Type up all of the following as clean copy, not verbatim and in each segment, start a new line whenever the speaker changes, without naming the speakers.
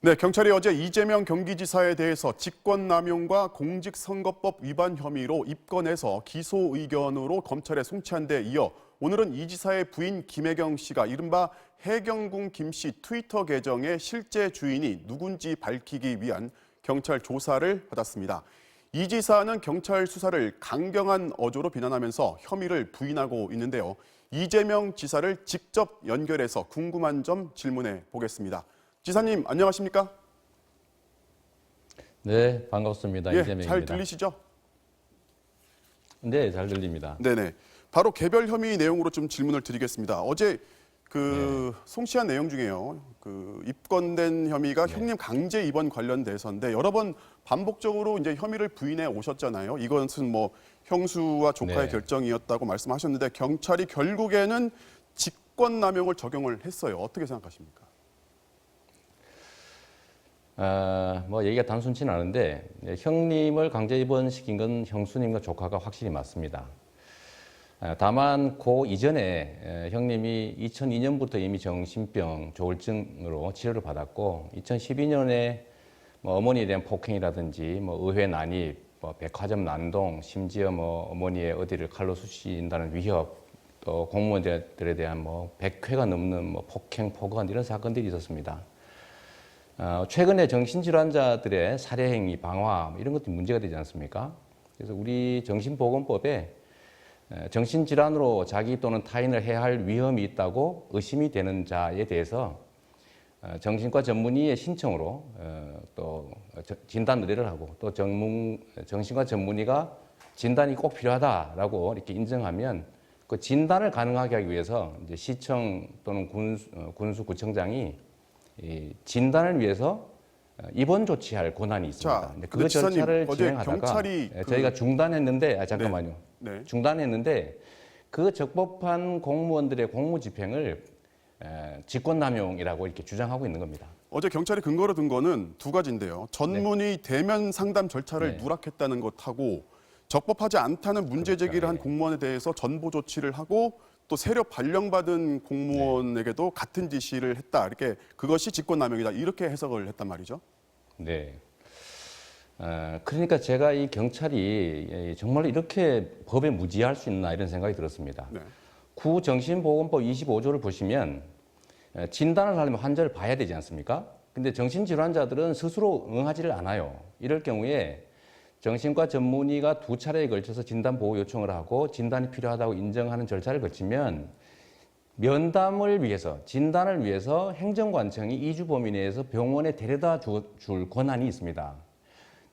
네, 경찰이 어제 이재명 경기지사에 대해서 직권남용과 공직선거법 위반 혐의로 입건해서 기소 의견으로 검찰에 송치한 데 이어 오늘은 이 지사의 부인 김혜경 씨가 이른바 해경궁 김 씨 트위터 계정의 실제 주인이 누군지 밝히기 위한 경찰 조사를 받았습니다. 이 지사는 경찰 수사를 강경한 어조로 비난하면서 혐의를 부인하고 있는데요. 이재명 지사를 직접 연결해서 궁금한 점 질문해 보겠습니다. 지사님, 안녕하십니까?
네, 반갑습니다.
예,
이재명입니다.
잘 들리시죠?
네, 잘 들립니다.
네네. 바로 개별 혐의 내용으로 좀 질문을 드리겠습니다. 어제 송치한 내용 중에요. 입건된 혐의가 형님 강제 입원 관련돼서인데 여러 번 반복적으로 이제 혐의를 부인해 오셨잖아요. 이것은 뭐 형수와 조카의
네.
결정이었다고 말씀하셨는데 경찰이 결국에는 직권남용을 적용을 했어요. 어떻게 생각하십니까?
뭐 얘기가 단순치는 않은데 형님을 강제 입원시킨 건 형수님과 조카가 확실히 맞습니다. 다만 그 이전에 형님이 2002년부터 이미 정신병 조울증으로 치료를 받았고 2012년에 뭐 어머니에 대한 폭행이라든지 뭐 의회 난입, 뭐 백화점 난동, 심지어 뭐 어머니의 어디를 칼로 쑤신다는 위협, 또 공무원들에 대한 뭐 100회가 넘는 뭐 폭행, 폭언 이런 사건들이 있었습니다. 최근에 정신질환자들의 살해행위, 방화 이런 것들이 문제가 되지 않습니까? 그래서 우리 정신보건법에 정신질환으로 자기 또는 타인을 해할 위험이 있다고 의심이 되는 자에 대해서 정신과 전문의의 신청으로 또 진단 의뢰를 하고 또 정신과 전문의가 진단이 꼭 필요하다라고 이렇게 인정하면 그 진단을 가능하게 하기 위해서 이제 시청 또는 군수구청장이 이 진단을 위해서 입원 조치할 권한이 있습니다.
자,
그 절차를
어제
진행하다가
경찰이
저희가 중단했는데 잠깐만요.
네.
중단했는데 그 적법한 공무원들의 공무집행을 직권남용이라고 이렇게 주장하고 있는 겁니다.
어제 경찰이 근거로 든 거는 두 가지인데요. 전문의 대면 상담 절차를
네.
누락했다는 것하고 적법하지 않다는 문제 제기를 한
네.
공무원에 대해서 전보 조치를 하고 또 세력 발령받은 공무원에게도 같은 지시를 했다. 이렇게 그것이 직권남용이다. 이렇게 해석을 했단 말이죠.
네. 그러니까 제가 이 경찰이 정말 이렇게 법에 무지할 수 있나 이런 생각이 들었습니다.
네.
구정신보건법 25조를 보시면 진단을 하려면 환자를 봐야 되지 않습니까? 근데 정신질환자들은 스스로 응하지를 않아요. 이럴 경우에 정신과 전문의가 두 차례에 걸쳐서 진단 보호 요청을 하고 진단이 필요하다고 인정하는 절차를 거치면 면담을 위해서, 진단을 위해서 행정관청이 2주 범위 내에서 병원에 데려다 줄 권한이 있습니다.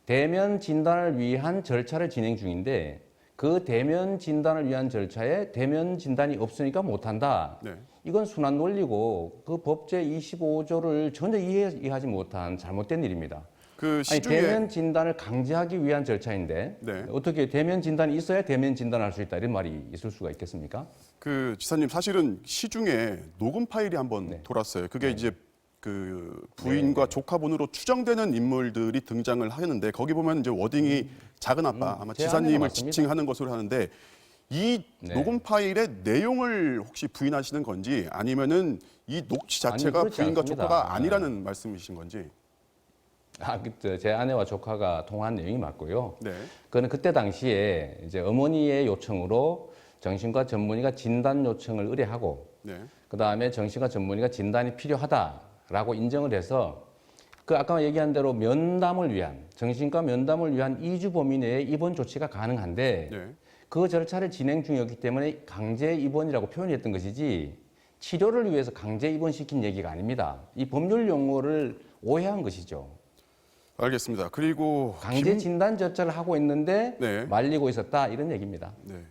대면 진단을 위한 절차를 진행 중인데 그 대면 진단을 위한 절차에 대면 진단이 없으니까 못한다.
네.
이건 순환 논리고 그 법제 25조를 전혀 이해하지 못한 잘못된 일입니다.
그
아니,
시중에
대면 진단을 강제하기 위한 절차인데
네.
어떻게 대면 진단이 있어야 대면 진단할 수 있다 이런 말이 있을 수가 있겠습니까?
그 지사님 사실은 시중에 녹음 파일이 한번
네.
돌았어요. 그게 이제 그 부인과 조카분으로 추정되는 인물들이 등장을 하는데 거기 보면 이제 워딩이 작은 아빠 아마
제
지사님을
아내가 맞습니다.
지칭하는 것으로 하는데 이
네.
녹음 파일의 내용을 혹시 부인하시는 건지 아니면은 이 녹취 자체가
그렇지
부인과
않습니다.
조카가 아니라는 말씀이신 건지.
제 아내와 조카가 통화한 내용이 맞고요.
네.
그거는 그때 당시에 이제 어머니의 요청으로 정신과 전문의가 진단 요청을 의뢰하고
네.
그 다음에 정신과 전문의가 진단이 필요하다라고 인정을 해서 그 아까 얘기한 대로 면담을 위한 정신과 면담을 위한 2주 범위 내에 입원 조치가 가능한데
네.
그 절차를 진행 중이었기 때문에 강제 입원이라고 표현했던 것이지 치료를 위해서 강제 입원시킨 얘기가 아닙니다. 이 법률 용어를 오해한 것이죠.
알겠습니다. 그리고
강제 진단 절차를 하고 있는데
네.
말리고 있었다 이런 얘기입니다.
네.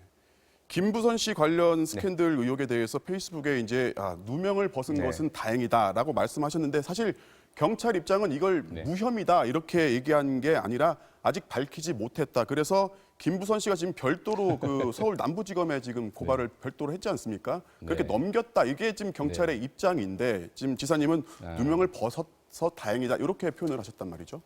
김부선 씨 관련 스캔들 의혹에 대해서 페이스북에 이제 누명을 벗은
네.
것은 다행이다라고 말씀하셨는데 사실 경찰 입장은 이걸 무혐의다 이렇게 얘기한 게 아니라 아직 밝히지 못했다. 그래서 김부선 씨가 지금 별도로 그 서울 남부지검에 지금 고발을 별도로 했지 않습니까? 그렇게 넘겼다. 이게 지금 경찰의 입장인데 지금 지사님은 누명을 벗어서 다행이다 이렇게 표현을 하셨단 말이죠.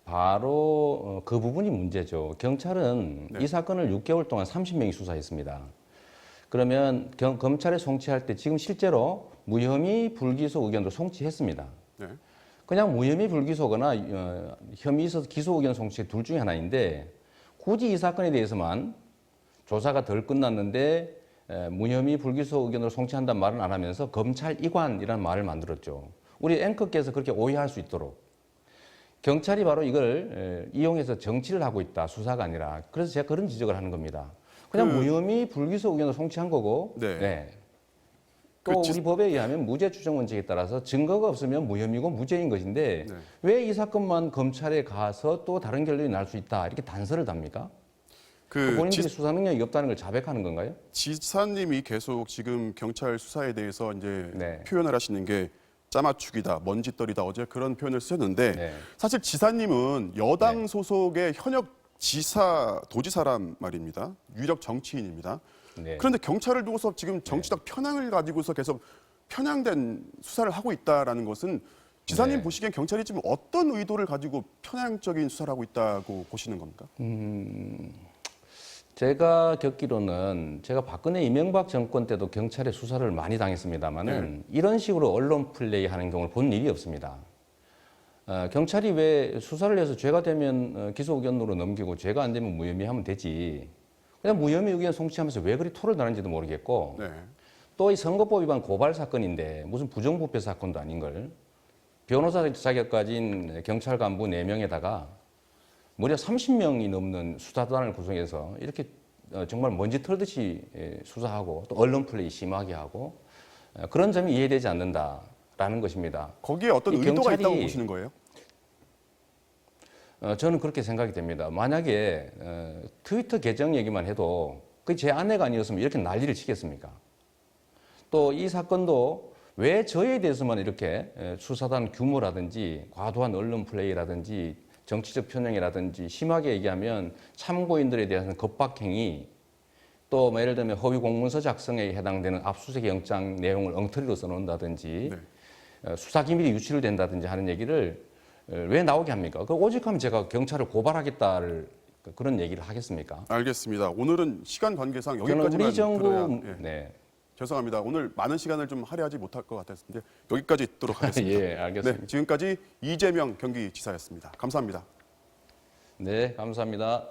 바로 그 부분이 문제죠. 경찰은 이 사건을 6개월 동안 30명이 수사했습니다. 그러면 검찰에 송치할 때 지금 실제로 무혐의 불기소 의견도 송치했습니다.
네.
그냥 무혐의 불기소거나 혐의 있어서 기소 의견 송치 둘 중에 하나인데 굳이 이 사건에 대해서만 조사가 덜 끝났는데 무혐의 불기소 의견으로 송치한다는 말은 안 하면서 검찰 이관이라는 말을 만들었죠. 우리 앵커께서 그렇게 오해할 수 있도록 경찰이 바로 이걸 이용해서 정치를 하고 있다, 수사가 아니라. 그래서 제가 그런 지적을 하는 겁니다. 그냥 무혐의 불기소 의견으로 송치한 거고
네.
또 우리 법에 의하면 무죄 추정 원칙에 따라서 증거가 없으면 무혐의고 무죄인 것인데
네.
왜 이 사건만 검찰에 가서 또 다른 결론이 날 수 있다 이렇게 단서를 답니까? 본인들이 수사 능력이 없다는 걸 자백하는 건가요?
지사님이 계속 지금 경찰 수사에 대해서 이제
네.
표현을 하시는 게 짜맞추기다, 먼지떨이다 어제 그런 표현을 쓰셨는데
네.
사실 지사님은 여당 소속의 현역 지사, 도지사란 말입니다. 유력 정치인입니다.
네.
그런데 경찰을 두고서 지금 정치적 편향을 가지고서 계속 편향된 수사를 하고 있다라는 것은 지사님
네.
보시기엔 경찰이 지금 어떤 의도를 가지고 편향적인 수사를 하고 있다고 보시는 겁니까?
제가 겪기로는 제가 박근혜 이명박 정권 때도 경찰의 수사를 많이 당했습니다만은 이런 식으로 언론 플레이하는 경우를 본 일이 없습니다. 경찰이 왜 수사를 해서 죄가 되면 기소 의견으로 넘기고 죄가 안 되면 무혐의 하면 되지. 그냥 무혐의 의견 송치하면서 왜 그리 토를 다는지도 모르겠고
네.
또 이 선거법 위반 고발 사건인데 무슨 부정부패 사건도 아닌 걸 변호사 자격 가진 경찰 간부 4명에다가 무려 30명이 넘는 수사단을 구성해서 이렇게 정말 먼지 털듯이 수사하고 또 언론 플레이 심하게 하고 그런 점이 이해되지 않는다라는 것입니다.
거기에 어떤
이
의도가
경찰이-
있다고 보시는 거예요?
저는 그렇게 생각이 됩니다. 만약에 트위터 계정 얘기만 해도 그 제 아내가 아니었으면 이렇게 난리를 치겠습니까? 또 이 사건도 왜 저에 대해서만 이렇게 수사단 규모라든지 과도한 언론 플레이라든지 정치적 편향이라든지 심하게 얘기하면 참고인들에 대한 겁박행위 또 뭐 예를 들면 허위 공문서 작성에 해당되는 압수수색 영장 내용을 엉터리로 써놓는다든지 수사 기밀이 유출을 된다든지 하는 얘기를 왜 나오게 합니까? 그 오직하면 제가 경찰을 고발하겠다를 그런 얘기를 하겠습니까?
알겠습니다. 오늘은 시간 관계상
저는
여기까지만
우리 정부
들어야
네.
죄송합니다. 오늘 많은 시간을 좀 할애하지 못할 것 같았는데 여기까지 듣도록 하겠습니다.
예, 알겠습니다.
네, 지금까지 이재명 경기지사였습니다. 감사합니다.
네, 감사합니다.